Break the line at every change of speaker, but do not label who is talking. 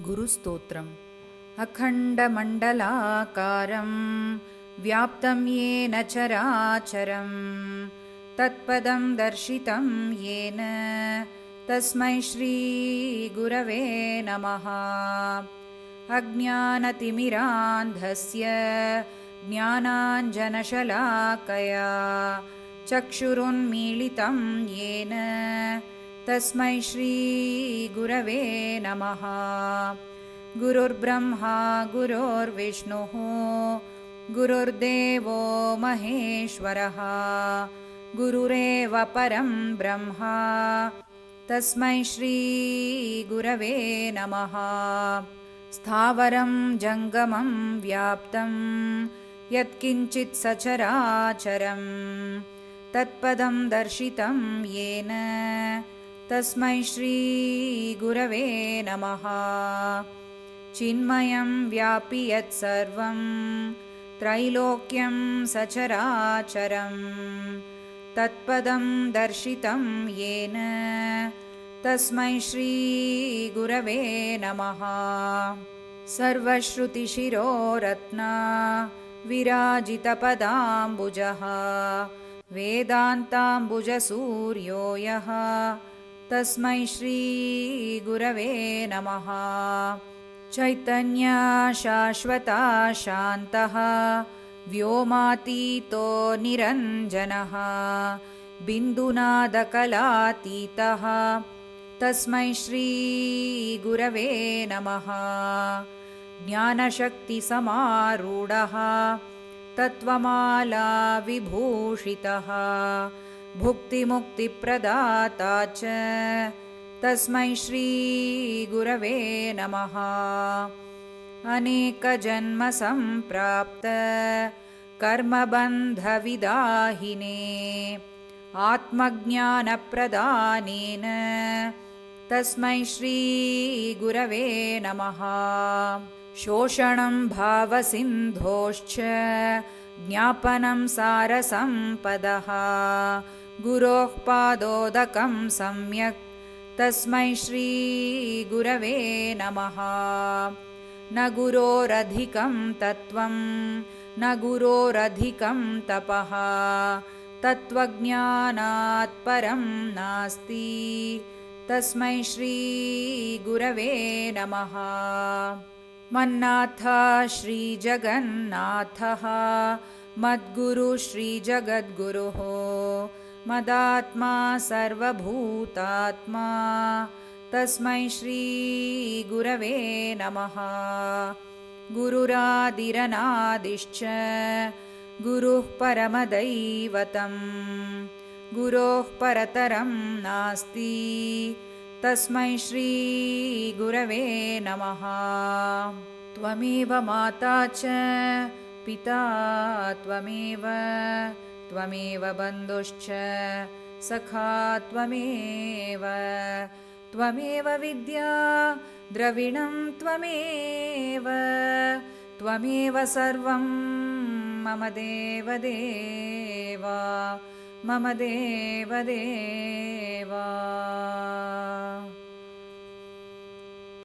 गुरुस्तोत्रम् अखण्डमण्डलाकारं व्याप्तं येन चराचरं तत्पदं दर्शितं येन तस्मै श्रीगुरवे नमः। अज्ञानतिमिरान्धस्य ज्ञानाञ्जनशलाकया चक्षुरुन्मीलितं येन तस्मै श्रीगुरवे नमः। गुरुर्ब्रह्मा गुरुर्विष्णुः गुरुर्देवो महेश्वरः गुरुरेव परं ब्रह्म तस्मै श्रीगुरवे नमः। स्थावरं जङ्गमं व्याप्तं यत्किञ्चित् सचराचरं तत्पदं दर्शितं येन तस्मै श्रीगुरवे नमः। चिन्मयं व्यापि यत्सर्वं त्रैलोक्यं सचराचरं तत्पदं दर्शितं येन तस्मै श्रीगुरवे नमः। सर्वश्रुतिशिरोरत्ना विराजितपदाम्बुजः वेदान्ताम्बुजसूर्यो यः तस्मै श्रीगुरवे नमः। चैतन्या शाश्वता शान्तः व्योमातीतो निरञ्जनः बिन्दुनादकलातीतः तस्मै श्रीगुरवे नमः। ज्ञानशक्तिसमारूढः तत्त्वमाला विभूषितः भुक्तिमुक्तिप्रदाता च तस्मै श्रीगुरवे नमः। अनेकजन्मसम्प्राप्त कर्मबन्धविदाहिने आत्मज्ञानप्रदानेन तस्मै श्रीगुरवे नमः। शोषणं भावसिन्धोश्च ज्ञापनं सारसम्पदः गुरोः पादोदकं सम्यक् तस्मै श्रीगुरवे नमः। न गुरोरधिकं तत्त्वं न गुरोरधिकं तपः तत्त्वज्ञानात् परं नास्ति तस्मै श्रीगुरवे नमः। मन्नाथ श्रीजगन्नाथः मद्गुरु श्रीजगद्गुरुः मदात्मा सर्वभूतात्मा तस्मै श्रीगुरवे नमः। गुरुरादिरनादिश्च गुरुः परमदैवतं गुरोः परतरं नास्ति तस्मै श्रीगुरवे नमः। त्वमेव माता च पिता त्वमेव त्वमेव बन्धुश्च सखा त्वमेव त्वमेव विद्या द्रविणं त्वमेव त्वमेव सर्वं मम देवदेवा मम देवदेवा।